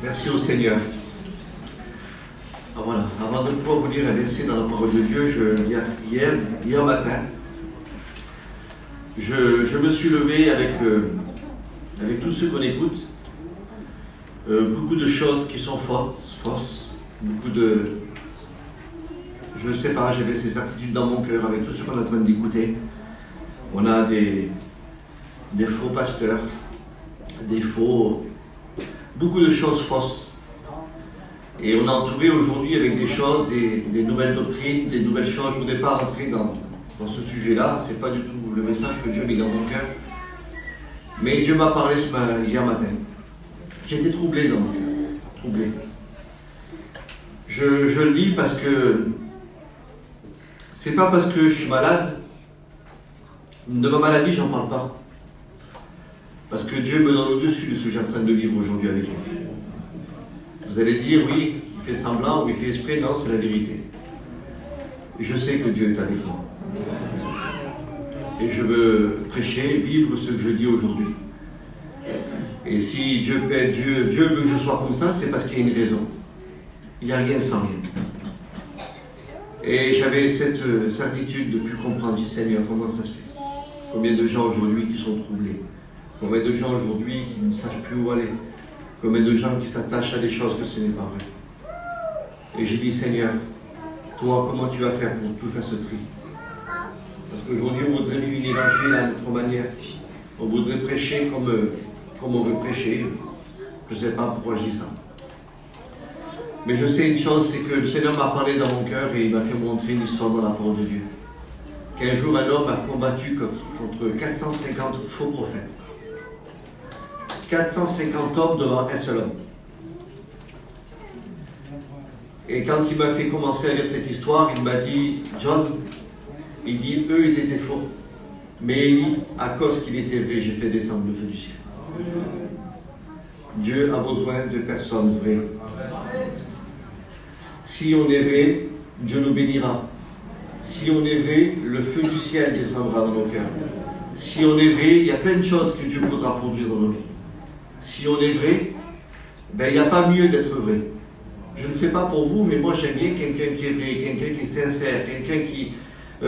Merci au Seigneur. Ah, voilà. Avant de pouvoir vous lire un verset dans la parole de Dieu, hier matin, je me suis levé avec tous ceux qu'on écoute, beaucoup de choses qui sont fausses, beaucoup de... Je ne sais pas, j'avais ces certitudes dans mon cœur avec tout ce qu'on est en train d'écouter. On a des faux pasteurs, beaucoup de choses fausses. Et on est entouré aujourd'hui avec des choses, des nouvelles doctrines, des nouvelles choses. Je ne voudrais pas rentrer dans ce sujet-là, ce n'est pas du tout le message que Dieu met dans mon cœur. Mais Dieu m'a parlé hier matin. J'étais troublé dans mon cœur, troublé. Je le dis parce que c'est pas parce que je suis malade, de ma maladie, j'en parle pas. Parce que Dieu me donne au-dessus de ce que j'ai en train de vivre aujourd'hui avec lui. Vous allez dire, oui, il fait semblant ou il fait exprès. Non, c'est la vérité. Je sais que Dieu est avec moi. Et je veux prêcher, vivre ce que je dis aujourd'hui. Et si Dieu veut que je sois comme ça, c'est parce qu'il y a une raison. Il n'y a rien sans rien. Et j'avais cette certitude de plus comprendre du Seigneur, comment ça se fait. Combien de gens aujourd'hui qui sont troublés. Combien de gens aujourd'hui qui ne savent plus où aller. Combien de gens qui s'attachent à des choses que ce n'est pas vrai. Et j'ai dit, Seigneur, toi, comment tu vas faire pour tout faire ce tri? Parce qu'aujourd'hui, on voudrait vivre une évangile à notre manière. On voudrait prêcher comme on veut prêcher. Je ne sais pas pourquoi je dis ça. Mais je sais une chose, c'est que le Seigneur m'a parlé dans mon cœur et il m'a fait montrer une histoire dans la parole de Dieu. Qu'un jour, un homme a combattu contre 450 faux prophètes. 450 hommes devant un seul homme. Et quand il m'a fait commencer à lire cette histoire, il m'a dit, John, il dit, eux, ils étaient faux. Mais il dit, à cause qu'il était vrai, j'ai fait descendre le feu du ciel. Dieu a besoin de personnes vraies. Si on est vrai, Dieu nous bénira. Si on est vrai, le feu du ciel descendra dans nos cœurs. Si on est vrai, il y a plein de choses que Dieu voudra produire dans nos vies. Si on est vrai, ben, il n'y a pas mieux d'être vrai. Je ne sais pas pour vous, mais moi j'aime bien quelqu'un qui est vrai, quelqu'un qui est sincère, quelqu'un qui... faut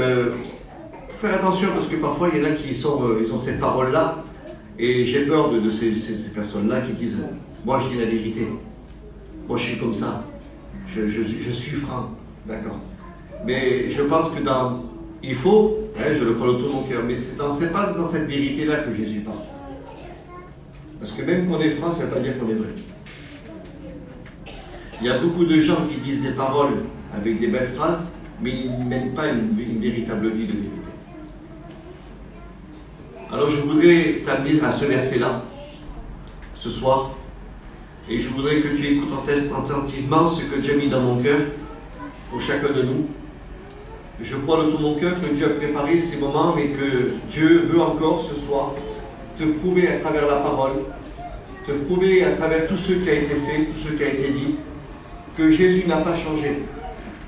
faire attention parce que parfois il y en a qui ils ont cette parole-là et j'ai peur de ces personnes-là qui disent « Moi je dis la vérité, moi je suis comme ça, je suis franc, d'accord ?» Mais je pense que il faut, je le crois de tout mon cœur, mais ce n'est pas dans cette vérité-là que Jésus parle. Parce que même qu'on est franc, ça ne veut pas dire qu'on est vrai. Il y a beaucoup de gens qui disent des paroles avec des belles phrases, mais ils ne mènent pas une véritable vie de vérité. Alors je voudrais t'amener à ce verset-là, ce soir, et je voudrais que tu écoutes attentivement ce que Dieu a mis dans mon cœur, pour chacun de nous. Je crois de tout mon cœur que Dieu a préparé ces moments et que Dieu veut encore ce soir te prouver à travers la parole, te prouver à travers tout ce qui a été fait, tout ce qui a été dit, que Jésus n'a pas changé.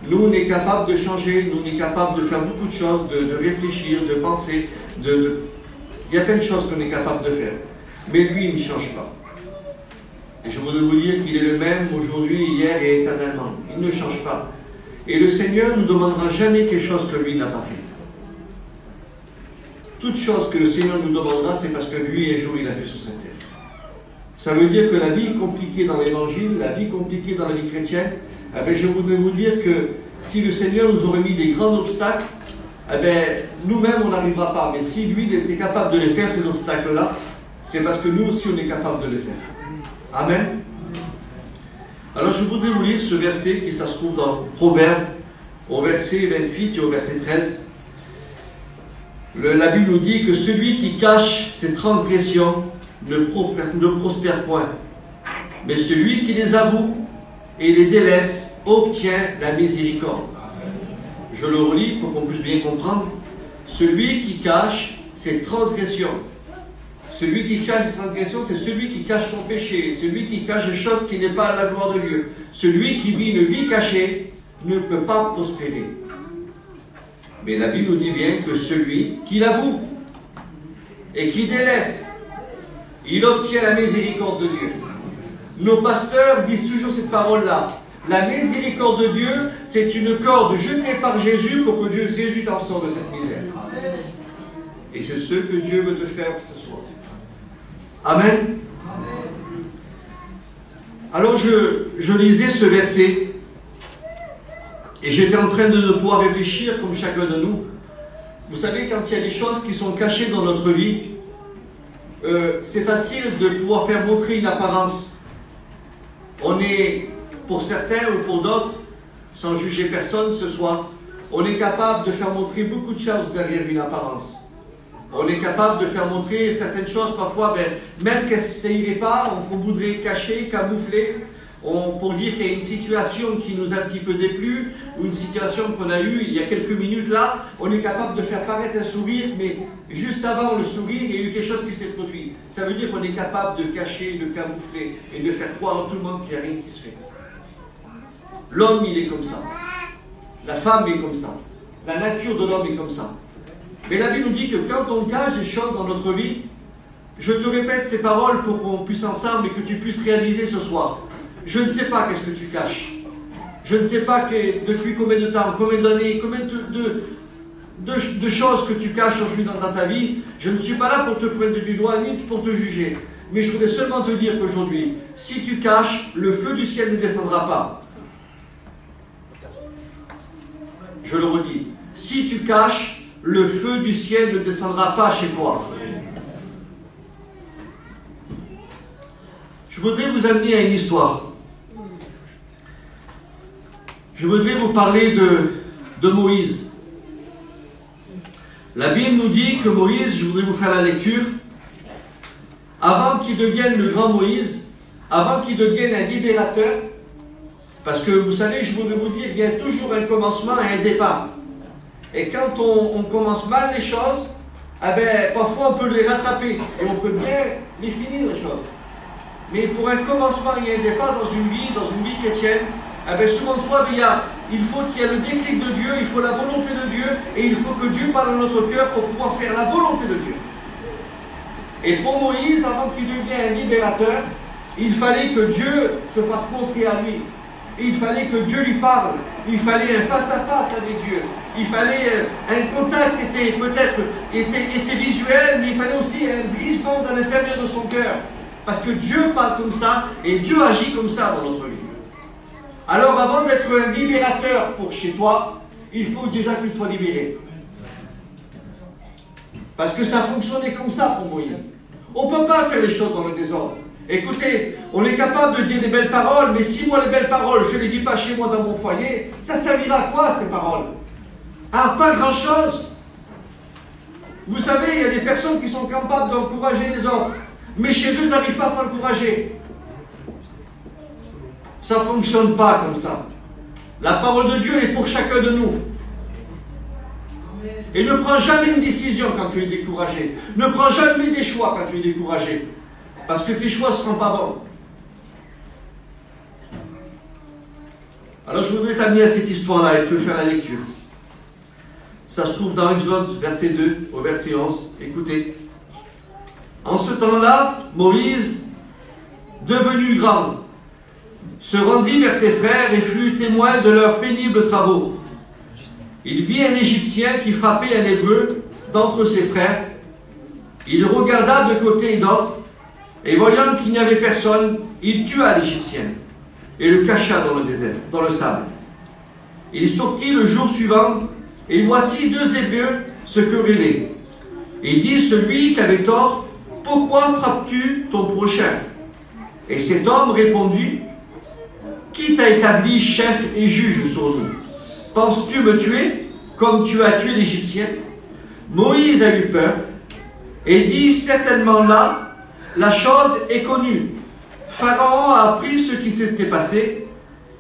Nous, on est capable de changer, nous, on est capable de faire beaucoup de choses, de réfléchir, de penser, il y a plein de choses qu'on est capable de faire. Mais lui, il ne change pas. Et je voudrais vous dire qu'il est le même aujourd'hui, hier et éternellement. Il ne change pas. Et le Seigneur ne nous demandera jamais quelque chose que lui n'a pas fait. Toute chose que le Seigneur nous demandera, c'est parce que lui, un jour, il a fait sur cette terre. Ça veut dire que la vie compliquée dans l'Évangile, la vie compliquée dans la vie chrétienne, eh bien, je voudrais vous dire que si le Seigneur nous aurait mis des grands obstacles, eh bien, nous-mêmes, on n'arrivera pas. Mais si lui, il était capable de les faire, ces obstacles-là, c'est parce que nous aussi, on est capable de les faire. Amen. Alors, je voudrais vous lire ce verset qui se trouve dans Proverbes, au verset 28 et au verset 13. La Bible nous dit que celui qui cache ses transgressions ne prospère point, mais celui qui les avoue et les délaisse obtient la miséricorde. Je le relis pour qu'on puisse bien comprendre. Celui qui cache ses transgressions. Celui qui cache ses transgressions, c'est celui qui cache son péché, celui qui cache des choses qui n'est pas à la gloire de Dieu. Celui qui vit une vie cachée ne peut pas prospérer. Mais la Bible nous dit bien que celui qui l'avoue et qui délaisse, il obtient la miséricorde de Dieu. Nos pasteurs disent toujours cette parole-là. La miséricorde de Dieu, c'est une corde jetée par Jésus pour que Jésus t'en sorte de cette misère. Et c'est ce que Dieu veut te faire ce soir. Amen. Alors je lisais ce verset et j'étais en train de pouvoir réfléchir comme chacun de nous. Vous savez, quand il y a des choses qui sont cachées dans notre vie, c'est facile de pouvoir faire montrer une apparence. On est, pour certains ou pour d'autres, sans juger personne ce soir, on est capable de faire montrer beaucoup de choses derrière une apparence. On est capable de faire montrer certaines choses, parfois, même que ça n'irait pas, qu'on voudrait cacher, camoufler, pour dire qu'il y a une situation qui nous a un petit peu déplu, ou une situation qu'on a eue il y a quelques minutes là, on est capable de faire paraître un sourire, mais juste avant le sourire, il y a eu quelque chose qui s'est produit. Ça veut dire qu'on est capable de cacher, de camoufler, et de faire croire à tout le monde qu'il n'y a rien qui se fait. L'homme, il est comme ça. La femme est comme ça. La nature de l'homme est comme ça. Mais la Bible nous dit que quand on cache des choses dans notre vie, je te répète ces paroles pour qu'on puisse ensemble et que tu puisses réaliser ce soir. Je ne sais pas qu'est-ce que tu caches. Je ne sais pas depuis combien de temps, combien d'années, combien de choses que tu caches aujourd'hui dans ta vie. Je ne suis pas là pour te pointer du doigt ni pour te juger. Mais je voudrais seulement te dire qu'aujourd'hui, si tu caches, le feu du ciel ne descendra pas. Je le redis. Si tu caches, le feu du ciel ne descendra pas chez toi. Je voudrais vous amener à une histoire. Je voudrais vous parler de Moïse. La Bible nous dit que Moïse, je voudrais vous faire la lecture, avant qu'il devienne le grand Moïse, avant qu'il devienne un libérateur, parce que vous savez, je voudrais vous dire, il y a toujours un commencement et un départ. Et quand on commence mal les choses, parfois on peut les rattraper et on peut bien les finir les choses. Mais pour un commencement et un départ dans une vie chrétienne, souvent de fois, il faut qu'il y ait le déclic de Dieu, il faut la volonté de Dieu, et il faut que Dieu parle dans notre cœur pour pouvoir faire la volonté de Dieu. Et pour Moïse, avant qu'il devienne un libérateur, il fallait que Dieu se fasse montrer à lui. Il fallait que Dieu lui parle. Il fallait un face-à-face avec Dieu. Il fallait un contact qui était visuel, mais il fallait aussi un brisement dans l'intérieur de son cœur. Parce que Dieu parle comme ça et Dieu agit comme ça dans notre vie. Alors avant d'être un libérateur pour chez toi, il faut déjà que tu sois libéré. Parce que ça fonctionnait comme ça pour Moïse. On ne peut pas faire les choses dans le désordre. Écoutez, on est capable de dire des belles paroles, mais si moi les belles paroles, je ne les vis pas chez moi dans mon foyer, ça servira à quoi ces paroles? Ah, pas grand-chose. Vous savez, il y a des personnes qui sont capables d'encourager les autres, mais chez eux, ils n'arrivent pas à s'encourager. Ça ne fonctionne pas comme ça. La parole de Dieu est pour chacun de nous. Et ne prends jamais une décision quand tu es découragé. Ne prends jamais des choix quand tu es découragé. Parce que tes choix ne seront pas bons. Alors je voudrais t'amener à cette histoire-là et te faire la lecture. Ça se trouve dans Exode, verset 2 au verset 11. Écoutez. En ce temps-là, Moïse, devenu grand, se rendit vers ses frères et fut témoin de leurs pénibles travaux. Il vit un Égyptien qui frappait un Hébreu d'entre ses frères. Il regarda de côté et d'autre, et voyant qu'il n'y avait personne, il tua l'Égyptien et le cacha dans le désert, dans le sable. Il sortit le jour suivant, et voici deux Hébreux se querellaient. Il dit, celui qui avait tort, pourquoi frappes-tu ton prochain? Et cet homme répondit, qui t'a établi chef et juge sur nous? Penses-tu me tuer comme tu as tué l'Égyptien? Moïse a eu peur et dit, certainement là, la chose est connue. Pharaon a appris ce qui s'était passé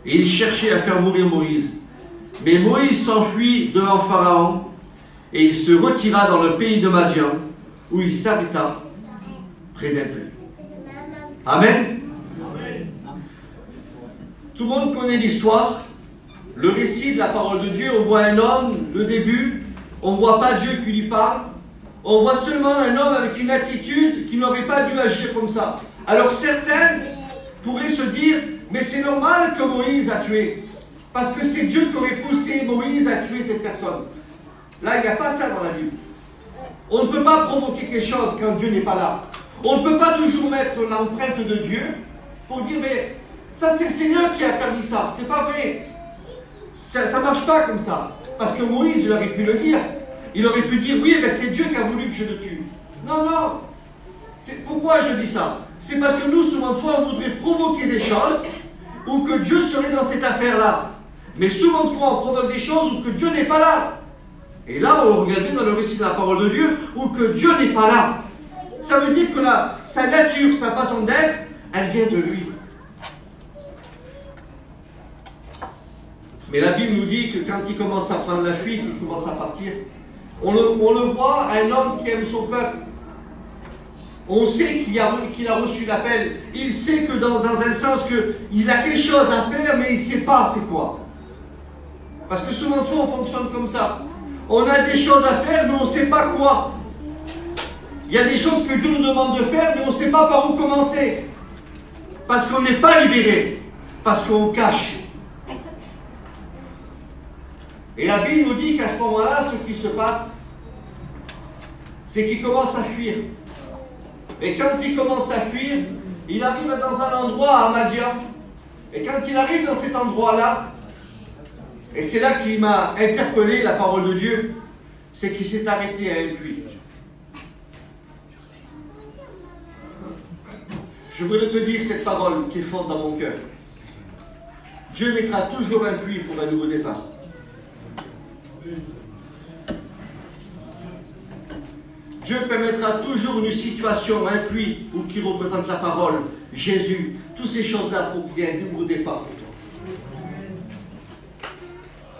et il cherchait à faire mourir Moïse. Mais Moïse s'enfuit devant Pharaon et il se retira dans le pays de Madian où il s'habita près d'un puits. Amen. Amen. Tout le monde connaît l'histoire, le récit de la parole de Dieu. On voit un homme, le début, on ne voit pas Dieu qui lui parle. On voit seulement un homme avec une attitude qui n'aurait pas dû agir comme ça. Alors certains pourrait se dire, mais c'est normal que Moïse a tué. Parce que c'est Dieu qui aurait poussé Moïse à tuer cette personne. Là, il n'y a pas ça dans la Bible. On ne peut pas provoquer quelque chose quand Dieu n'est pas là. On ne peut pas toujours mettre l'empreinte de Dieu pour dire, mais ça c'est le Seigneur qui a permis ça. C'est pas vrai. Ça ne marche pas comme ça. Parce que Moïse, il aurait pu le dire. Il aurait pu dire, oui, mais c'est Dieu qui a voulu que je le tue. Non, non. Pourquoi je dis ça? C'est parce que nous, souvent de fois, on voudrait provoquer des choses où que Dieu serait dans cette affaire-là. Mais souvent de fois, on provoque des choses où que Dieu n'est pas là. Et là, on regarde bien dans le récit de la parole de Dieu, où que Dieu n'est pas là. Ça veut dire que là, sa nature, sa façon d'être, elle vient de lui. Mais la Bible nous dit que quand il commence à prendre la fuite, il commence à partir. On le voit, un homme qui aime son peuple. On sait qu'il a reçu l'appel. Il sait que dans un sens qu'il a quelque chose à faire, mais il ne sait pas c'est quoi. Parce que souvent, on fonctionne comme ça. On a des choses à faire, mais on ne sait pas quoi. Il y a des choses que Dieu nous demande de faire, mais on ne sait pas par où commencer. Parce qu'on n'est pas libéré. Parce qu'on cache. Et la Bible nous dit qu'à ce moment-là, ce qui se passe, c'est qu'il commence à fuir. Et quand il commence à fuir, il arrive dans un endroit à Madian. Et quand il arrive dans cet endroit-là, et c'est là qu'il m'a interpellé la parole de Dieu, c'est qu'il s'est arrêté à un puits. Je voudrais te dire cette parole qui est forte dans mon cœur. Dieu mettra toujours un puits pour un nouveau départ. Dieu permettra toujours une situation, un puits, ou qui représente la parole, Jésus, toutes ces choses-là pour qu'il y ait un nouveau départ pour toi.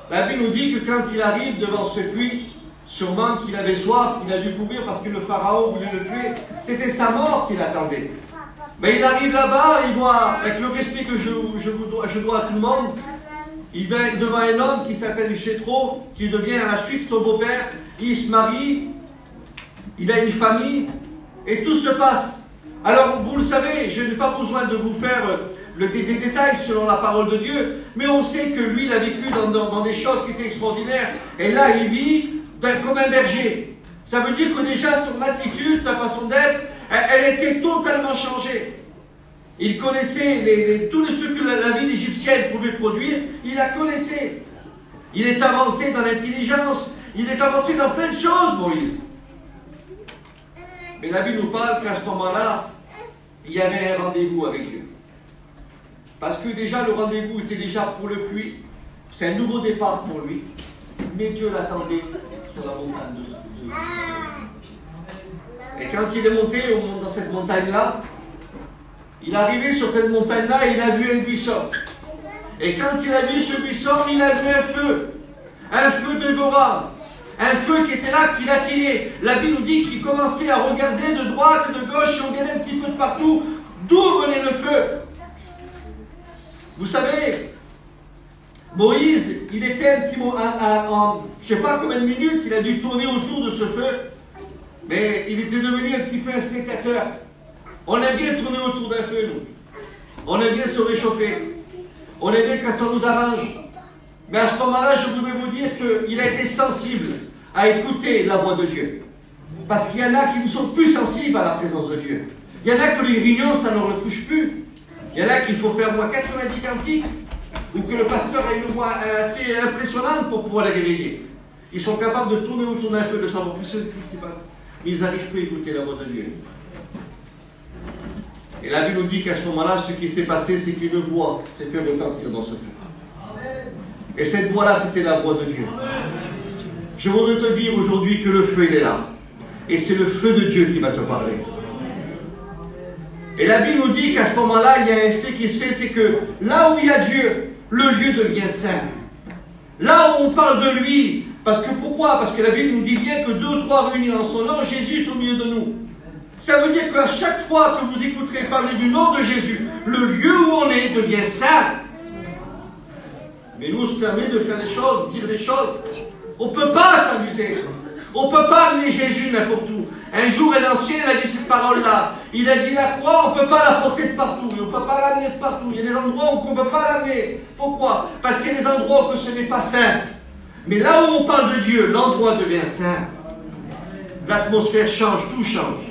La Bible nous dit que quand il arrive devant ce puits, sûrement qu'il avait soif, il a dû courir parce que le pharaon voulait le tuer. C'était sa mort qu'il attendait. Mais il arrive là-bas, il voit, avec le respect que je dois à tout le monde, il va devant un homme qui s'appelle Jéthro, qui devient à la suite son beau-père, il se marie, il a une famille, et tout se passe. Alors, vous le savez, je n'ai pas besoin de vous faire des détails selon la parole de Dieu, mais on sait que lui, il a vécu dans des choses qui étaient extraordinaires, et là, il vit comme un berger. Ça veut dire que déjà, son attitude, sa façon d'être, elle était totalement changée. Il connaissait tout ce que la vie égyptienne pouvait produire, il la connaissait. Il est avancé dans l'intelligence, il est avancé dans plein de choses, Moïse. Mais la Bible nous parle qu'à ce moment-là, il y avait un rendez-vous avec Dieu. Parce que déjà, le rendez-vous était déjà pour le puits. C'est un nouveau départ pour lui. Mais Dieu l'attendait sur la montagne de Et quand il est monté dans cette montagne-là, il est arrivé sur cette montagne-là et il a vu un buisson. Et quand il a vu ce buisson, il a vu un feu dévorant. Un feu qui était là, qui l'attirait. La Bible nous dit qu'il commençait à regarder de droite et de gauche, et on regardait un petit peu de partout, d'où venait le feu. Vous savez, Moïse, il était un petit moment, je ne sais pas combien de minutes, il a dû tourner autour de ce feu, mais il était devenu un petit peu un spectateur. On aime bien tourner autour d'un feu, nous. On aime bien se réchauffer. On aime bien quand ça nous arrange. Mais à ce moment-là, je voudrais vous dire qu'il a été sensible à écouter la voix de Dieu. Parce qu'il y en a qui ne sont plus sensibles à la présence de Dieu. Il y en a que les réunions, ça ne leur touche plus. Il y en a qu'il faut faire moins 90 cantiques, ou que le pasteur a une voix assez impressionnante pour pouvoir les réveiller. Ils sont capables de tourner autour d'un feu, de savoir plus ce qui s'y passe. Mais ils n'arrivent plus à écouter la voix de Dieu. Et la Bible nous dit qu'à ce moment-là, ce qui s'est passé, c'est qu'une voix s'est fait retentir dans ce feu. Et cette voix-là, c'était la voix de Dieu. Je voudrais te dire aujourd'hui que le feu, il est là. Et c'est le feu de Dieu qui va te parler. Et la Bible nous dit qu'à ce moment-là, il y a un fait qui se fait, c'est que là où il y a Dieu, le lieu devient saint. Là où on parle de lui, parce que pourquoi? Parce que la Bible nous dit bien que 2 ou 3 réunis en son nom, Jésus est au milieu de nous. Ça veut dire qu'à chaque fois que vous écouterez parler du nom de Jésus, le lieu où on est devient saint. Mais nous, on se permet de faire des choses, dire des choses. On ne peut pas s'amuser. On ne peut pas amener Jésus n'importe où. Un jour, un ancien a dit cette parole-là. Il a dit la croix, on ne peut pas la porter de partout, on ne peut pas l'amener de partout. Il y a des endroits où on ne peut pas l'amener. Pourquoi? Parce qu'il y a des endroits où ce n'est pas saint. Mais là où on parle de Dieu, l'endroit devient saint. L'atmosphère change, tout change.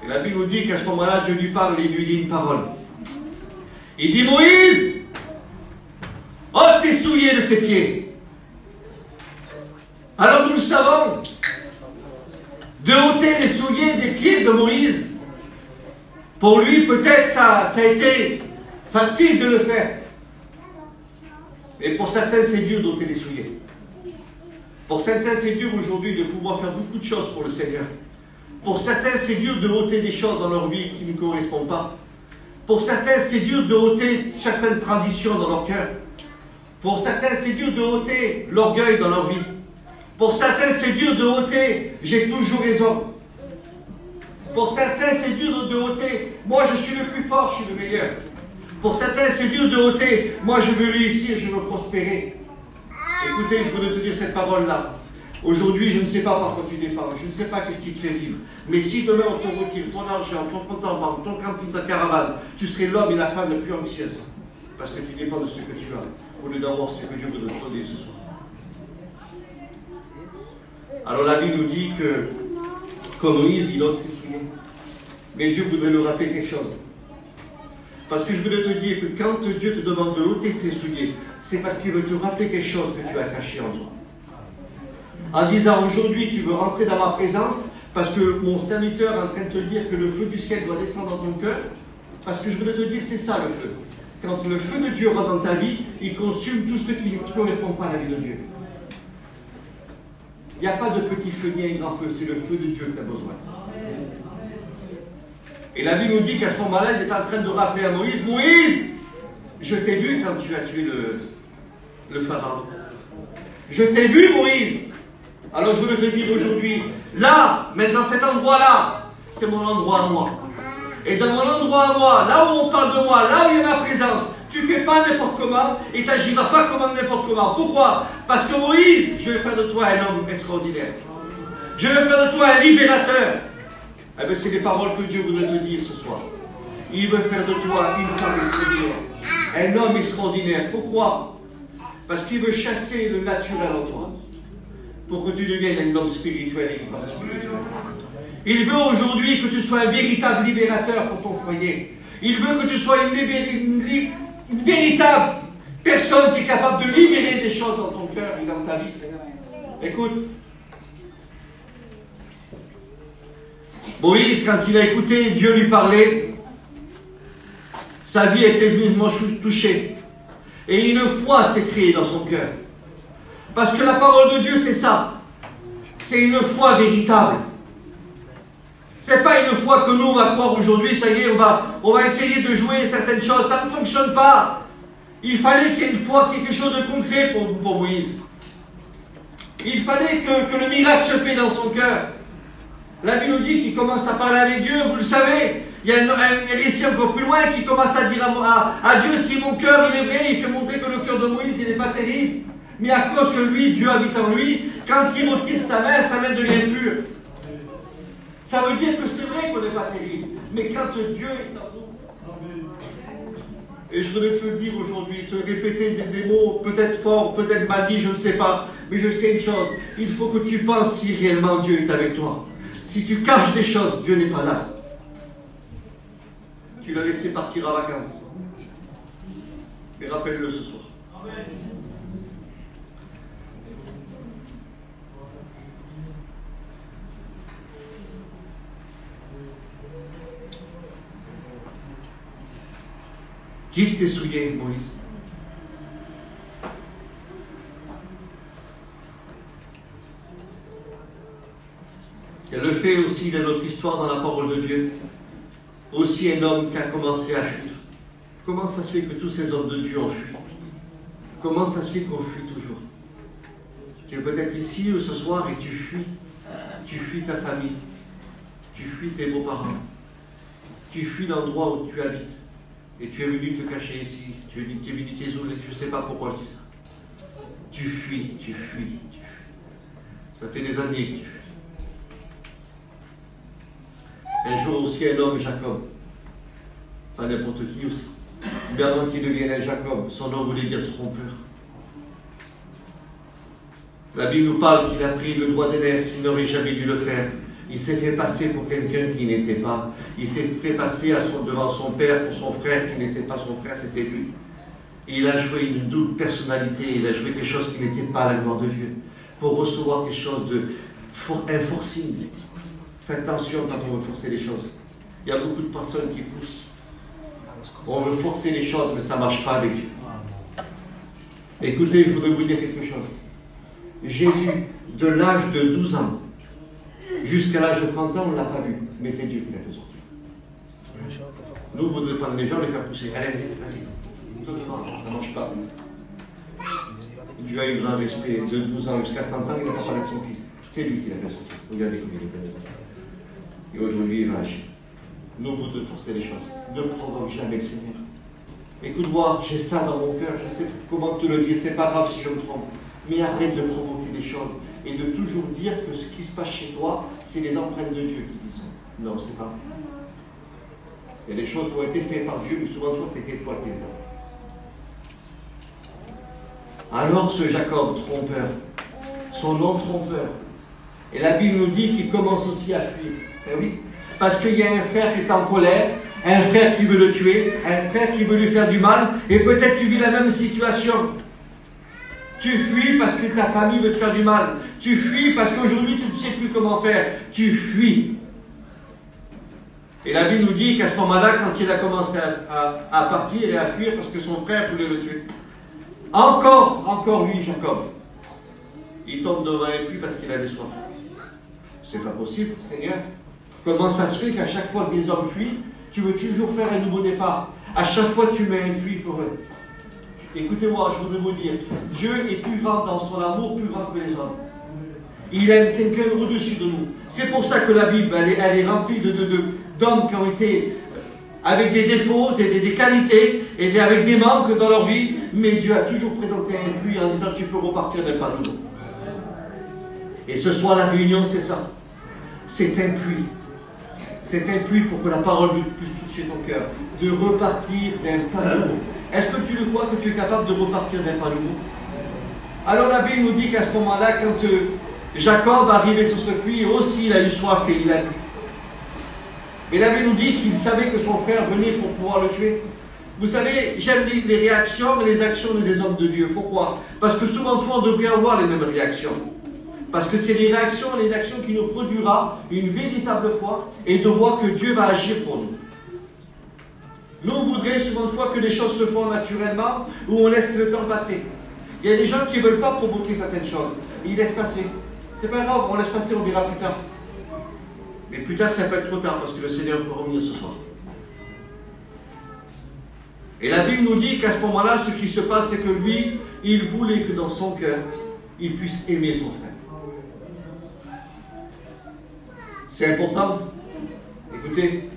Et la Bible nous dit qu'à ce moment-là, Dieu lui parle et il lui dit une parole. Il dit, Moïse, ôte tes souliers de tes pieds. Alors nous le savons, de ôter les souliers des pieds de Moïse, pour lui peut-être ça a été facile de le faire. Mais pour certains c'est dur d'ôter les souliers. Pour certains c'est dur aujourd'hui de pouvoir faire beaucoup de choses pour le Seigneur. Pour certains c'est dur de ôter des choses dans leur vie qui ne correspondent pas. Pour certains c'est dur de ôter certaines traditions dans leur cœur. Pour certains c'est dur de ôter l'orgueil dans leur vie. Pour certains, c'est dur de ôter, j'ai toujours raison. Pour certains, c'est dur de ôter, moi je suis le plus fort, je suis le meilleur. Pour certains, c'est dur de ôter, moi je veux réussir, je veux prospérer. Écoutez, je voulais te dire cette parole-là. Aujourd'hui, je ne sais pas par quoi tu dépends, je ne sais pas qu'est-ce qui te fait vivre. Mais si demain on te retire ton argent, ton compte en banque, ton camping, ta caravane, tu serais l'homme et la femme la plus anxieuse. Parce que tu dépends de ce que tu as, au lieu d'avoir ce que Dieu veut te donner ce soir. Alors la Bible nous dit que, comme Moïse, il ôte ses souliers. Mais Dieu voudrait nous rappeler quelque chose. Parce que je voulais te dire que quand Dieu te demande de ôter ses souliers, c'est parce qu'il veut te rappeler quelque chose que tu as caché en toi. En disant, aujourd'hui tu veux rentrer dans ma présence, parce que mon serviteur est en train de te dire que le feu du ciel doit descendre dans ton cœur, parce que je voulais te dire c'est ça le feu. Quand le feu de Dieu rentre dans ta vie, il consume tout ce qui ne correspond pas à la vie de Dieu. Il n'y a pas de petit feu ni un grand feu, c'est le feu de Dieu que tu as besoin. Et la Bible nous dit qu'à ce moment-là, il est en train de rappeler à Moïse, Moïse, je t'ai vu quand tu as tué le pharaon. Je t'ai vu, Moïse. Alors je veux te dire aujourd'hui, là, maintenant cet endroit-là, c'est mon endroit à moi. Et dans mon endroit à moi, là où on parle de moi, là où il y a ma présence, tu ne fais pas n'importe comment et tu n'agiras pas comme n'importe comment. Pourquoi? Parce que Moïse, je vais faire de toi un homme extraordinaire. Je vais faire de toi un libérateur. Eh bien, c'est les paroles que Dieu voudrait te dire ce soir. Il veut faire de toi une femme extraordinaire. Un homme extraordinaire. Pourquoi? Parce qu'il veut chasser le naturel en toi. Pour que tu deviennes un homme spirituel et une femme spirituelle. Il veut aujourd'hui que tu sois un véritable libérateur pour ton foyer. Il veut que tu sois une véritable personne qui est capable de libérer des choses dans ton cœur et dans ta vie. Écoute, Moïse, quand il a écouté Dieu lui parler, sa vie a été vivement touchée. Et une foi s'est créée dans son cœur. Parce que la parole de Dieu, c'est ça. C'est une foi véritable. Ce n'est pas une foi que nous, on va croire aujourd'hui, ça y est, on va essayer de jouer certaines choses. Ça ne fonctionne pas. Il fallait qu'il y ait une foi, qu'il y ait quelque chose de concret pour Moïse. Il fallait que le miracle se fait dans son cœur. La Bible nous dit qu'il commence à parler avec Dieu, vous le savez. Il y a un récit encore plus loin qui commence à dire à Dieu, si mon cœur il est vrai, il fait montrer que le cœur de Moïse il n'est pas terrible. Mais à cause que lui, Dieu habite en lui, quand il retire sa main devient pure. Ça veut dire que c'est vrai qu'on n'est pas terrible. Mais quand Dieu est en nous. Et je voulais te le dire aujourd'hui, te répéter des mots peut-être forts, peut-être mal dits, je ne sais pas. Mais je sais une chose, il faut que tu penses si réellement Dieu est avec toi. Si tu caches des choses, Dieu n'est pas là. Tu l'as laissé partir à vacances. Et rappelle-le ce soir. Amen. Quitte tes souliers, Moïse. Il y a le fait aussi de notre histoire dans la parole de Dieu. Aussi un homme qui a commencé à fuir. Comment ça se fait que tous ces hommes de Dieu ont fui? Comment ça se fait qu'on fuit toujours? Tu es peut-être ici ce soir et tu fuis. Tu fuis ta famille. Tu fuis tes beaux-parents. Tu fuis l'endroit où tu habites. Et tu es venu te cacher ici. Tu es venu t'isoler. Je ne sais pas pourquoi je dis ça. Tu fuis, tu fuis, tu fuis. Ça fait des années que tu fuis. Un jour aussi un homme, Jacob, pas n'importe qui aussi, mais avant qu'il devienne un Jacob, son nom voulait dire trompeur. La Bible nous parle qu'il a pris le droit d'aînesse, il n'aurait jamais dû le faire. Il s'est fait passer pour quelqu'un qui n'était pas. Il s'est fait passer devant son père pour son frère qui n'était pas son frère, c'était lui. Et il a joué une double personnalité, il a joué quelque chose qui n'était pas la gloire de Dieu, pour recevoir quelque chose un forcing. Faites attention quand on veut forcer les choses. Il y a beaucoup de personnes qui poussent. On veut forcer les choses, mais ça ne marche pas avec Dieu. Écoutez, je voudrais vous dire quelque chose. Jésus, de l'âge de 12 ans jusqu'à l'âge de 30 ans, on ne l'a pas vu, mais c'est Dieu qui l'a fait sortir. Nous, on voudrait prendre les gens et les faire pousser. Allez, vas-y. Ça ne marche pas. Dieu a eu grand respect de 12 ans jusqu'à 30 ans, il n'a pas parlé de son fils. C'est lui qui l'a fait sortir. Regardez comme il est bien. Et aujourd'hui, il va agir. Nous, vous devez forcer les choses. Ne provoque jamais le Seigneur. Écoute-moi, j'ai ça dans mon cœur, je sais comment te le dire, c'est pas grave si je me trompe. Mais arrête de provoquer des choses et de toujours dire que ce qui se passe chez toi, c'est les empreintes de Dieu qui y sont. Non, c'est pas vrai. Il y a des choses qui ont été faites par Dieu, mais souvent de fois, c'était toi qui les as fait. Alors ce Jacob, trompeur, son nom trompeur, et la Bible nous dit qu'il commence aussi à fuir. Eh oui, parce qu'il y a un frère qui est en colère, un frère qui veut le tuer, un frère qui veut lui faire du mal, et peut-être tu vis la même situation. Tu fuis parce que ta famille veut te faire du mal. Tu fuis parce qu'aujourd'hui tu ne sais plus comment faire. Tu fuis. Et la Bible nous dit qu'à ce moment-là, quand il a commencé à partir et à fuir parce que son frère voulait le tuer, encore lui, Jacob, il tombe devant un puits parce qu'il avait soif. C'est pas possible, Seigneur. Comment ça se fait qu'à chaque fois que les hommes fuient, tu veux toujours faire un nouveau départ? À chaque fois, tu mets un puits pour eux. Écoutez-moi, je voudrais vous dire, Dieu est plus grand dans son amour, plus grand que les hommes. Il aime quelqu'un au-dessus de nous. C'est pour ça que la Bible, elle est remplie d'hommes qui ont été avec des défauts, des qualités, et avec des manques dans leur vie, mais Dieu a toujours présenté un puits en disant tu peux repartir d'un pas nouveau. Et ce soir, la réunion, c'est ça. C'est un puits. C'est un puits pour que la parole puisse toucher ton cœur, de repartir d'un pas nouveau. Est-ce que tu le crois que tu es capable de repartir d'un pas nouveau? Alors la Bible nous dit qu'à ce moment-là, quand Jacob arrivait sur ce puits, aussi il a eu soif et il a bu. Mais la Bible nous dit qu'il savait que son frère venait pour pouvoir le tuer. Vous savez, j'aime les réactions et les actions des hommes de Dieu. Pourquoi? Parce que souvent de fois, on devrait avoir les mêmes réactions. Parce que c'est les réactions et les actions qui nous produira une véritable foi et de voir que Dieu va agir pour nous. Nous, on voudrait souvent de fois que les choses se font naturellement ou on laisse le temps passer. Il y a des gens qui ne veulent pas provoquer certaines choses. Ils laissent passer. C'est pas grave, on laisse passer, on verra plus tard. Mais plus tard, ça peut être trop tard parce que le Seigneur peut revenir ce soir. Et la Bible nous dit qu'à ce moment-là, ce qui se passe, c'est que lui, il voulait que dans son cœur, il puisse aimer son frère. C'est important, écoutez,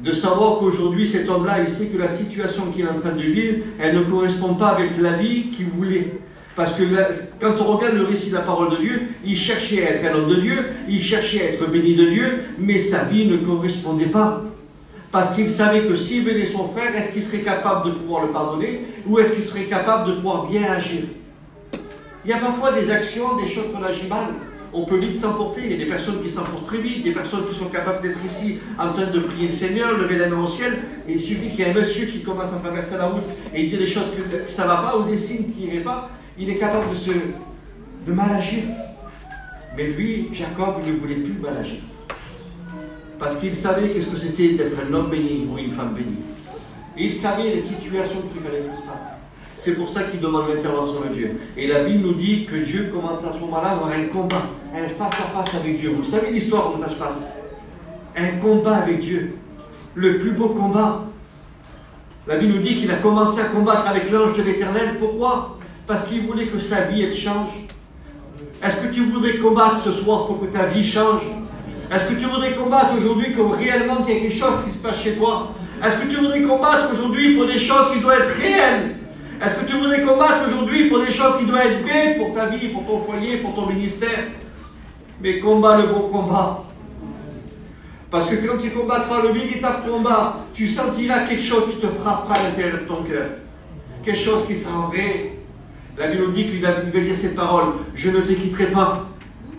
de savoir qu'aujourd'hui, cet homme-là, il sait que la situation qu'il est en train de vivre, elle ne correspond pas avec la vie qu'il voulait. Parce que là, quand on regarde le récit de la parole de Dieu, il cherchait à être un homme de Dieu, il cherchait à être béni de Dieu, mais sa vie ne correspondait pas. Parce qu'il savait que s'il venait son frère, est-ce qu'il serait capable de pouvoir le pardonner, ou est-ce qu'il serait capable de pouvoir bien agir? Il y a parfois des actions, des choses qu'on agit mal. On peut vite s'emporter, il y a des personnes qui s'emportent très vite, des personnes qui sont capables d'être ici en train de prier le Seigneur, lever la main au ciel, et il suffit qu'il y ait un monsieur qui commence à traverser la route et dire des choses que ça ne va pas, ou des signes qui n'iraient pas, il est capable de mal agir. Mais lui, Jacob, il ne voulait plus mal agir. Parce qu'il savait qu'est-ce que c'était d'être un homme béni ou une femme bénie. Et il savait les situations qu'il fallait qu'il se passe. C'est pour ça qu'il demande l'intervention de Dieu. Et la Bible nous dit que Dieu commence à ce moment-là à avoir un combat, un face-à-face avec Dieu. Vous savez l'histoire, comment ça se passe? Un combat avec Dieu. Le plus beau combat. La Bible nous dit qu'il a commencé à combattre avec l'ange de l'Éternel. Pourquoi? Parce qu'il voulait que sa vie elle change. Est-ce que tu voudrais combattre ce soir pour que ta vie change? Est-ce que tu voudrais combattre aujourd'hui comme réellement il y a quelque chose qui se passe chez toi? Est-ce que tu voudrais combattre aujourd'hui pour des choses qui doivent être réelles? Est-ce que tu voudrais combattre aujourd'hui pour des choses qui doivent être bien pour ta vie, pour ton foyer, pour ton ministère? Mais combat le bon combat. Parce que quand tu combattras le véritable combat, tu sentiras quelque chose qui te frappera à l'intérieur de ton cœur. Quelque chose qui sera vrai. La Bible nous dit qu'il va dire cette parole. Je ne te quitterai pas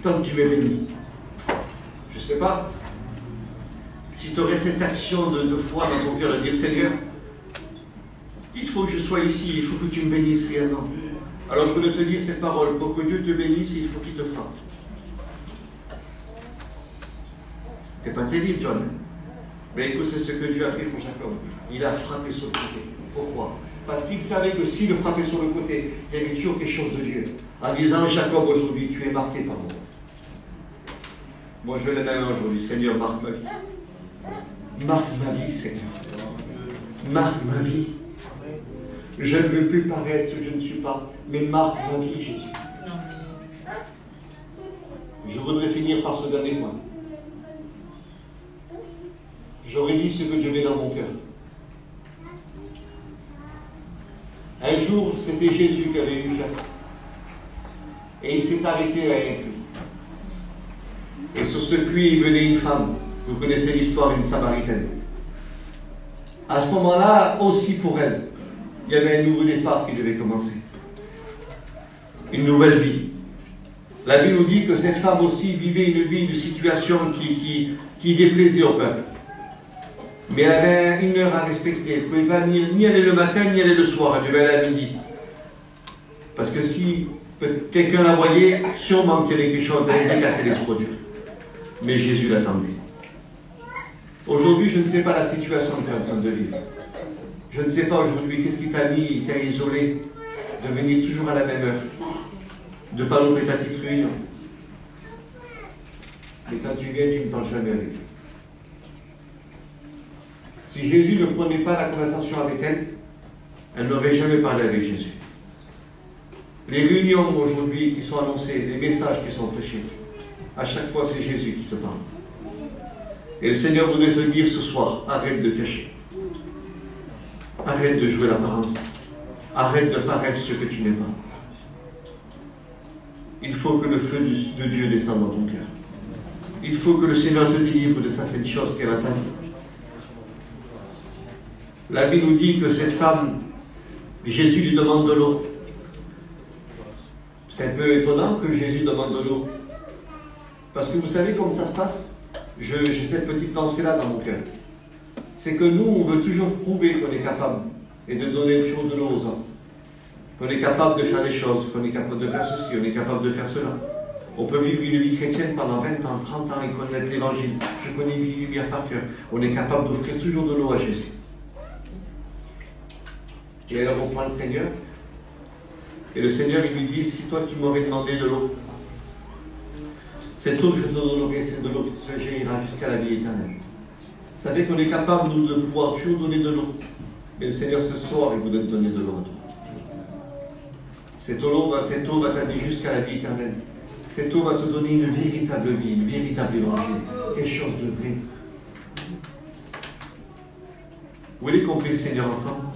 tant que tu m'es béni. Je ne sais pas si tu aurais cette action de foi dans ton cœur de dire Seigneur, il faut que je sois ici, il faut que tu me bénisses réellement. Alors je voulais te dire cette parole, pour que Dieu te bénisse, il faut qu'il te frappe. C'était pas terrible, John. Mais écoute, c'est ce que Dieu a fait pour Jacob. Il a frappé sur le côté. Pourquoi? Parce qu'il savait que s'il le frappait sur le côté, il y avait toujours quelque chose de Dieu. En disant, Jacob, aujourd'hui, tu es marqué par moi. Moi, je l'ai même aujourd'hui. Seigneur, marque ma vie. Marque ma vie, Seigneur. Marque ma vie. Je ne veux plus paraître ce que je ne suis pas, mais marque ma vie, Jésus. Je voudrais finir par ce dernier point. J'aurais dit ce que Dieu met dans mon cœur. Un jour, c'était Jésus qui avait eu faim. Et il s'est arrêté à un puits. Et sur ce puits, il venait une femme. Vous connaissez l'histoire d'une Samaritaine. À ce moment-là, aussi pour elle, il y avait un nouveau départ qui devait commencer. Une nouvelle vie. La Bible nous dit que cette femme aussi vivait une vie, une situation qui déplaisait au peuple. Mais elle avait une heure à respecter. Elle ne pouvait pas ni aller le matin, ni aller le soir. Elle devait aller à midi. Parce que si quelqu'un la voyait, sûrement qu'il y avait quelque chose d'indélicat qui allait se produire. Mais Jésus l'attendait. Aujourd'hui, je ne sais pas la situation que tu es en train de vivre. Je ne sais pas aujourd'hui qu'est-ce qui t'a mis, il t'a isolé, de venir toujours à la même heure, de ne pas louper ta petite réunion. Mais quand tu viens, tu ne parles jamais avec lui. Si Jésus ne prenait pas la conversation avec elle, elle n'aurait jamais parlé avec Jésus. Les réunions aujourd'hui qui sont annoncées, les messages qui sont prêchés, à chaque fois c'est Jésus qui te parle. Et le Seigneur voudrait te dire ce soir, arrête de cacher. Arrête de jouer l'apparence. Arrête de paraître ce que tu n'es pas. Il faut que le feu de Dieu descende dans ton cœur. Il faut que le Seigneur te délivre de certaines choses qu'elle a ta vie. La Bible nous dit que cette femme, Jésus lui demande de l'eau. C'est un peu étonnant que Jésus demande de l'eau. Parce que vous savez comment ça se passe? J'ai cette petite pensée-là dans mon cœur. C'est que nous, on veut toujours prouver qu'on est capable et de donner toujours de l'eau aux autres. Qu'on est capable de faire des choses, qu'on est capable de faire ceci, on est capable de faire cela. On peut vivre une vie chrétienne pendant 20 ans, 30 ans et connaître l'évangile. Je connais une vie lumière par cœur. On est capable d'offrir toujours de l'eau à Jésus. Et elle reprend le Seigneur. Et le Seigneur, il lui dit, si toi tu m'aurais demandé de l'eau, cette eau que je te donnerai, c'est de l'eau qui te jaillira jusqu'à la vie éternelle. Vous savez qu'on est capable, nous, de pouvoir toujours donner de l'eau. Mais le Seigneur, ce soir, il voudrait te donner de l'eau à toi. Cette eau va t'amener jusqu'à la vie éternelle. Cette eau va te donner une véritable vie, une véritable évangile. Quelque chose de vrai. Vous voulez qu'on prie le Seigneur ensemble?